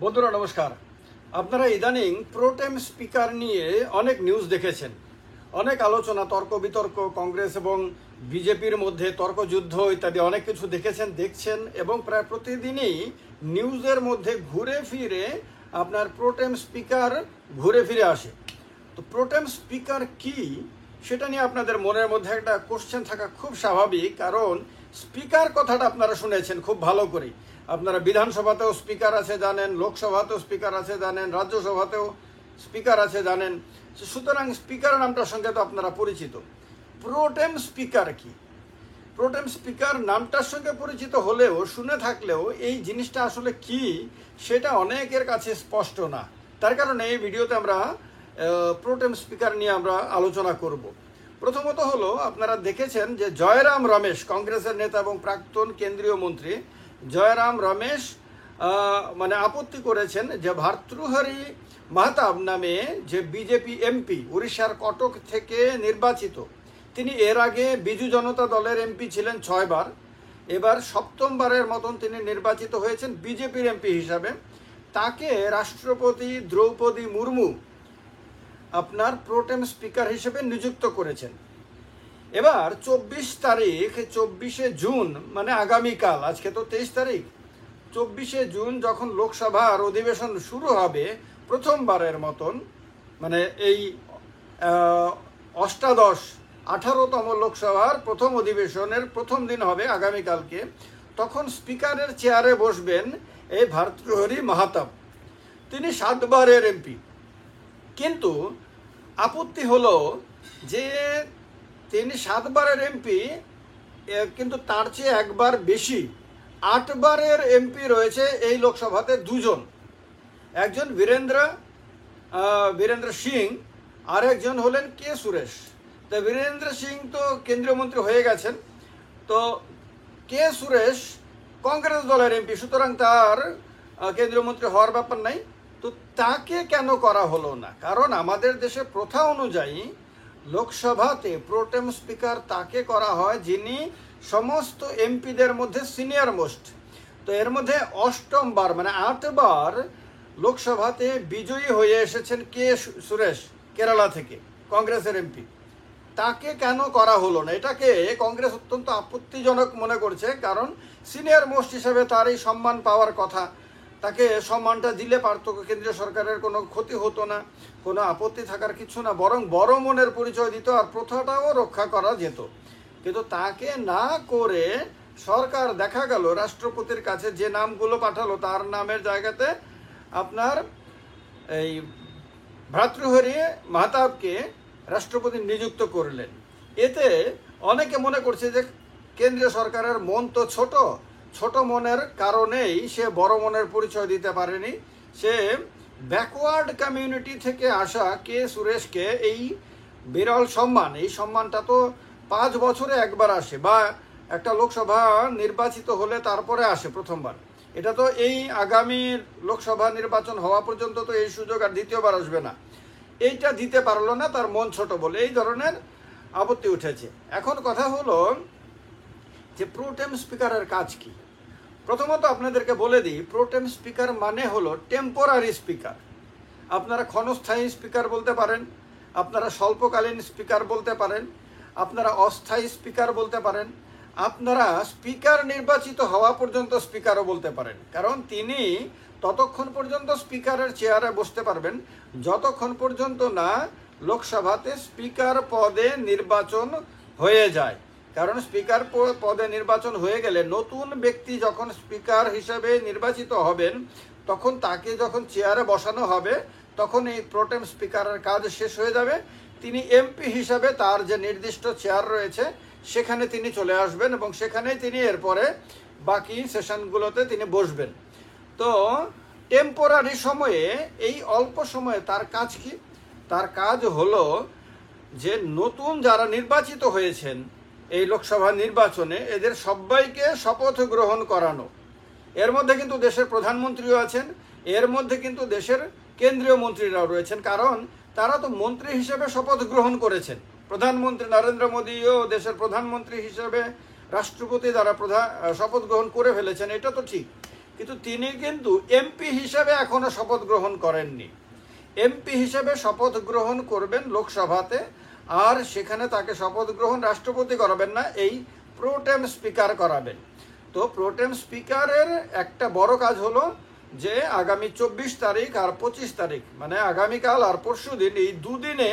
বন্ধুরা নমস্কার। আপনারা ইদানিং প্রোটেম স্পিকার নিয়ে অনেক নিউজ দেখেছেন, অনেক আলোচনা, তর্ক বিতর্ক, কংগ্রেস এবং বিজেপির মধ্যে তর্কযুদ্ধ ইত্যাদি অনেক কিছু দেখছেন এবং প্রায় প্রতিদিনই নিউজের মধ্যে ঘুরে ফিরে আপনার প্রোটেম স্পিকার ঘুরে ফিরে আসে। তো প্রোটেম স্পিকার কি সেটা নিয়ে আপনাদের মনের মধ্যে একটা কোশ্চেন থাকা খুব স্বাভাবিক, কারণ স্পিকার কথাটা আপনারা শুনেছেন খুব ভালো করেই। আপনারা বিধানসভাতেও স্পিকার আছে জানেন, লোকসভাতেও স্পিকার আছে জানেন, রাজ্যসভাতেও স্পিকার আছে জানেন। সুতরাং স্পিকার নামটার সঙ্গে তো আপনারা পরিচিত। প্রোটেম স্পিকার কি? প্রোটেম স্পিকার নামটার সঙ্গে পরিচিত হলেও, শুনে থাকলেও এই জিনিসটা আসলে কি সেটা অনেকের কাছে স্পষ্ট না। তার কারণে এই ভিডিওতে আমরা প্রোটেম স্পিকার নিয়ে আমরা আলোচনা করব। প্রথমত হলো, আপনারা দেখেছেন যে জয়রাম রমেশ, কংগ্রেসের নেতা এবং প্রাক্তন কেন্দ্রীয় মন্ত্রী জয়রাম রমেশ আপত্তি করেছেন যে ভার্তৃহরি মাহতাব নামে যে বিজেপি এমপি, উড়িষ্যার কটক থেকে নির্বাচিত, তিনি এর আগে বিজু জনতা দলের এমপি ছিলেন 6 বার, এবার 7মবারের মতন তিনি নির্বাচিত হয়েছেন বিজেপির এমপি হিসাবে। তাকে রাষ্ট্রপতি দ্রৌপদী মুর্মু আপনার প্রোটেম স্পিকার হিসেবে নিযুক্ত করেছেন। এবার 24শে জুন মানে আগামীকাল, আজকে তো 23 তারিখ, 24শে জুন যখন লোকসভার অধিবেশন শুরু হবে প্রথমবারের মতন, মানে এই 18তম লোকসভার প্রথম অধিবেশনের প্রথম দিন হবে আগামীকালকে, তখন স্পিকারের চেয়ারে বসবেন এই ভার্তৃহরি মাহতাব। তিনি 7 বারের এমপি, কিন্তু আপত্তি হলো যে তিনি 7 বারের এমপি, কিন্তু তার চেয়ে একবার বেশি 8 বারের এমপি রয়েছে এই লোকসভাতে দুজন, একজন বীরেন্দ্র সিং আর একজন হলেন কে সুরেশ। তো বীরেন্দ্র সিং তো কেন্দ্রীয় মন্ত্রী হয়ে গেছেন, তো কে সুরেশ কংগ্রেস দলের এমপি, সুতরাং তার কেন্দ্রীয় মন্ত্রী হওয়ার ব্যাপার নাই। তো তাকে কেন করা হলো না? কারণ আমাদের দেশে প্রথা অনুযায়ী লোকসভাতে প্রোটেম স্পিকার তাকে করা হয় যিনি সমস্ত এমপিদের মধ্যে সিনিয়র মোস্ট। তো এর মধ্যে 8মবার মানে 8 বার লোকসভাতে বিজয়ী হয়ে এসেছেন কে সুরেশ, কেরালা থেকে, কংগ্রেসের এমপি। তাকে কেন করা হলো না? এটাকে কংগ্রেস অত্যন্ত আপত্তিজনক মনে করছে, কারণ সিনিয়র মোস্ট হিসেবে তার এই সম্মান পাওয়ার কথা, তাকে সম্মানটা দিলে পারত, কেন্দ্রীয় সরকারের কোনো ক্ষতি হতো না, কোনো আপত্তি থাকার কিছু না, বরং বড় মনের পরিচয় দিত আর প্রথাটাও রক্ষা করা যেত। কিন্তু তাকে না করে সরকার দেখা গেল রাষ্ট্রপতির কাছে যে নামগুলো পাঠালো তার নামের জায়গাতে আপনার এই ভার্তৃহরি মাহতাবকে রাষ্ট্রপতি নিযুক্ত করলেন। এতে অনেকে মনে করছে যে কেন্দ্রীয় সরকারের মন তো ছোট মনের কারণেই সে বড় মনের পরিচয় দিতে পারেনি। সে ব্যাকওয়ার্ড কমিউনিটি থেকে আসা কে সুরেশকে এই বিরল সম্মান, এই সম্মানটা তো 5 বছরে একবার আসে, বা একটা লোকসভা নির্বাচিত হলে তারপরে আসে প্রথমবার। এটা তো এই আগামী লোকসভা নির্বাচন হওয়া পর্যন্ত তো এই সুযোগ আর দ্বিতীয়বার আসবে না। এইটা দিতে পারলো না, তার মন ছোট বলে এই ধরনের আপত্তি উঠেছে। এখন কথা হলো যে প্রোটেম স্পিকারের কাজ কি। প্রথমত আপনাদেরকে বলে দিই, প্রোটেম স্পিকার মানে হলো টেম্পোরারি স্পিকার। আপনারা ক্ষণস্থায়ী স্পিকার বলতে পারেন, আপনারা স্বল্পকালীন স্পিকার বলতে পারেন, আপনারা অস্থায়ী স্পিকার বলতে পারেন, আপনারা স্পিকার নির্বাচিত হওয়া পর্যন্ত স্পিকারও বলতে পারেন, কারণ তিনি ততক্ষণ পর্যন্ত স্পিকারের চেয়ারে বসতে পারবেন যতক্ষণ পর্যন্ত না লোকসভাতে স্পিকার পদে নির্বাচন হয়ে যায়। কারণ স্পিকার পদে নির্বাচন হয়ে গেলে নতুন ব্যক্তি যখন স্পিকার হিসেবে নির্বাচিত হবেন, তখন তাকে যখন চেয়ারে বসানো হবে তখন এই প্রোটেম স্পিকারের কাজ শেষ হয়ে যাবে। তিনি এমপি হিসাবে তার যে নির্দিষ্ট চেয়ার রয়েছে সেখানে তিনি চলে আসবেন এবং সেখানেই তিনি এরপরে বাকি সেশনগুলোতে তিনি বসবেন। তো টেম্পোরারি সময়ে, এই অল্প সময়ে তার কাজ কি? তার কাজ হলো যে নতুন যারা নির্বাচিত হয়েছেন এই লোকসভা নির্বাচনে, এদের সবাইকে শপথ গ্রহণ করানো। এর মধ্যে কিন্তু দেশের প্রধানমন্ত্রীও আছেন, এর মধ্যে কিন্তু দেশের কেন্দ্রীয় মন্ত্রীরাও রয়েছেন, কারণ তারা তো মন্ত্রী হিসেবে শপথ গ্রহণ করেছেন। প্রধানমন্ত্রী নরেন্দ্র মোদীও দেশের প্রধানমন্ত্রী হিসেবে রাষ্ট্রপতি দ্বারা শপথ গ্রহণ করে ফেলেছেন, এটা তো ঠিক। কিন্তু তিনি কিন্তু এমপি হিসেবে এখনো শপথ গ্রহণ করেননি। এমপি হিসেবে শপথ গ্রহণ করবেন লোকসভাতে, আর সেখানে তাকে শপথ গ্রহণ রাষ্ট্রপতি করাবেন না, এই প্রোটেম স্পিকার করাবেন। তো প্রোটেম স্পিকারের একটা বড় কাজ হলো যে আগামী 24 তারিখ আর 25 তারিখ, মানে আগামীকাল আর পরশু দিন, এই দুদিনে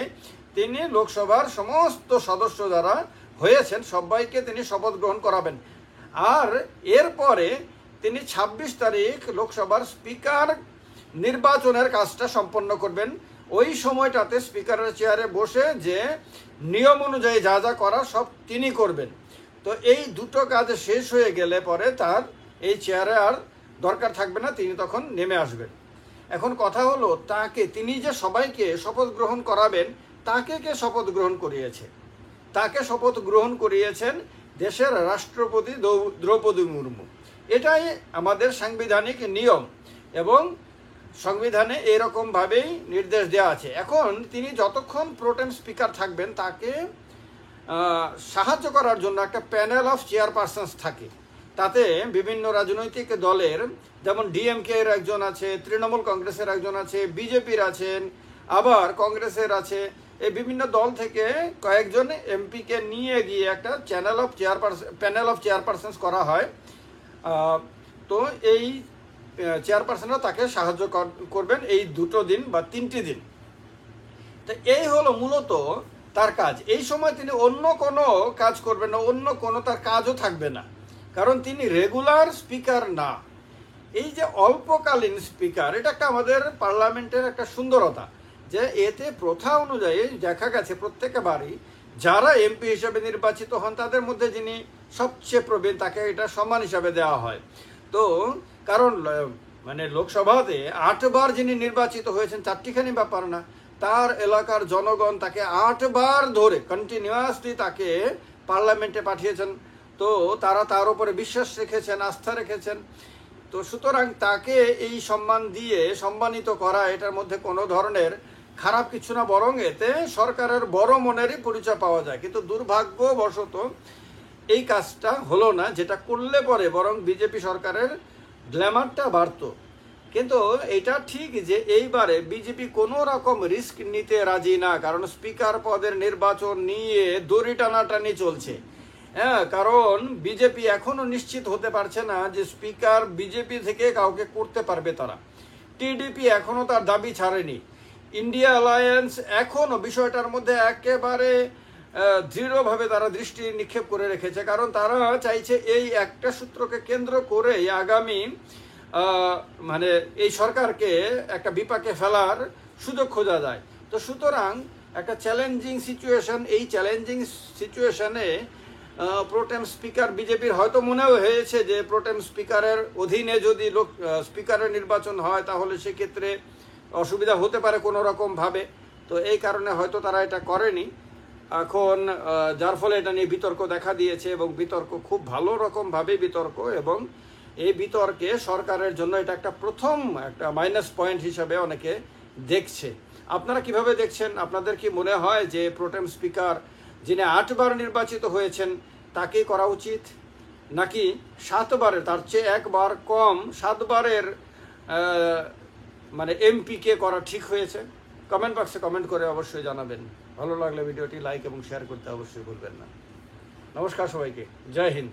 তিনি লোকসভার সমস্ত সদস্য যারা হয়েছেন সবাইকে তিনি শপথ গ্রহণ করাবেন। আর এরপরে তিনি 26 তারিখ লোকসভার স্পিকার নির্বাচনের কাজটা সম্পন্ন করবেন। ওই সময়টাতে স্পিকারের চেয়ারে বসে যে নিয়ম অনুযায়ী যা যা করা সব তিনি করবেন। তো এই দুটো কাজ শেষ হয়ে গেলে পরে তার এই চেয়ারে আর দরকার থাকবে না, তিনি তখন নেমে আসবেন। এখন কথা হলো, তিনি যে সবাইকে শপথ গ্রহণ করাবেন, তাকে কে শপথ গ্রহণ করিয়েছে? তাকে শপথ গ্রহণ করিয়েছেন দেশের রাষ্ট্রপতি দ্রৌপদী মুর্মু। এটাই আমাদের সাংবিধানিক নিয়ম এবং সংবিধানে এরকমভাবেই নির্দেশ দেওয়া আছে। এখন তিনি যতক্ষণ প্রোটেম স্পিকার থাকবেন, তাকে সাহায্য করার জন্য একটা প্যানেল অফ চেয়ারপারসনস থাকে। তাতে বিভিন্ন রাজনৈতিক দলের, যেমন ডিএমকে এর একজন আছে, তৃণমূল কংগ্রেসের একজন আছে, বিজেপির আছেন, আবার কংগ্রেসের আছে, এই বিভিন্ন দল থেকে কয়েকজন এমপিকে নিয়ে গিয়ে একটা প্যানেল অফ চেয়ারপারসনস করা হয়। তো এই চেয়ারপারসনরা তাকে সাহায্য করবেন এই 2 দিন বা 3টি দিন। তো এই হলো মূলত তার কাজ। এই সময় তিনি অন্য কোনো কাজ করবেন না, অন্য কোনো তার কাজও থাকবে না, কারণ তিনি রেগুলার স্পিকার না। এই যে অল্পকালীন স্পিকার, এটা একটা আমাদের পার্লামেন্টের একটা সুন্দরতা, যে এতে প্রথা অনুযায়ী দেখা গেছে প্রত্যেকবারই যারা এমপি হিসেবে নির্বাচিত হন তাদের মধ্যে যিনি সবচেয়ে প্রবীণ তাকে এটা সম্মান হিসাবে দেওয়া হয়। তো কারণ মানে লোকসভাতে 8 বার যিনি নির্বাচিত হয়েছেন, 4টিখানি ব্যাপার না, তার এলাকার জনগণ তাকে 8 বার ধরে কন্টিনিউয়াসলি তাকে পার্লামেন্টে পাঠিয়েছেন। তো তারা তার উপরে বিশ্বাস রেখেছেন, আস্থা রেখেছেন। তো সুতরাং তাকে এই সম্মান দিয়ে সম্মানিত করা, এটার মধ্যে কোনো ধরনের খারাপ কিছু না, বরং এতে সরকারের বড় মনেরই পরিচয় পাওয়া যায়। কিন্তু দুর্ভাগ্যবশত এই কাজটা হলো না, যেটা করলে পরে বরং বিজেপি সরকারের গ্ল্যামারটা বাড়ত। কিন্তু এটা ঠিক যে এইবারে বিজেপি কোনো রকম রিস্ক নিতে রাজি না, কারণ স্পিকার পদের নির্বাচন নিয়ে দড়ি টানাটানি চলছে। হ্যাঁ, কারণ বিজেপি এখনো নিশ্চিত হতে পারছে না যে স্পিকার বিজেপি থেকে কাউকে করতে পারবে তারা। টিডিপি এখনো তার দাবি ছাড়েনি। ইন্ডিয়া অ্যালায়েন্স এখনো বিষয়টার মধ্যে একেবারে দৃঢ়ভাবে তারা দৃষ্টি নিক্ষেপ করে রেখেছে, কারণ তারা চাইছে এই একটা সূত্রকে কেন্দ্র করে আগামী মানে এই সরকারকে একটা বিপাকে ফেলার সুযোগ খোঁজা যায়। তো সুতরাং একটা চ্যালেঞ্জিং সিচুয়েশন, এই চ্যালেঞ্জিং সিচুয়েশনে প্রোটেম স্পিকার বিজেপির হয়তো মনেও হয়েছে যে প্রোটেম স্পিকারের অধীনে যদি স্পিকারের নির্বাচন হয় তাহলে সেক্ষেত্রে অসুবিধা হতে পারে কোনো রকমভাবে। তো এই কারণে হয়তো তারা এটা করেনি এখন, যার ফলে এটা নিয়ে বিতর্ক দেখা দিয়েছে, এবং বিতর্ক খুব ভালো রকমভাবে বিতর্ক, এবং এই বিতর্কে সরকারের জন্য এটা একটা প্রথম একটা মাইনাস পয়েন্ট হিসাবে অনেকে দেখছে। আপনারা কিভাবে দেখছেন? আপনাদের কি মনে হয় যে প্রোটেম স্পিকার যিনি 8 বার নির্বাচিত হয়েছেন তাকেই করা উচিত, নাকি 7 বারের, তার চেয়ে 1 বার কম 7 বারের মানে এমপিকে করা ঠিক হয়েছে? কমেন্ট বক্সে কমেন্ট করে অবশ্যই জানাবেন। ভালো লাগলে ভিডিওটি লাইক এবং শেয়ার করতে অবশ্যই ভুলবেন না। নমস্কার সবাইকে, জয় হিন্দ।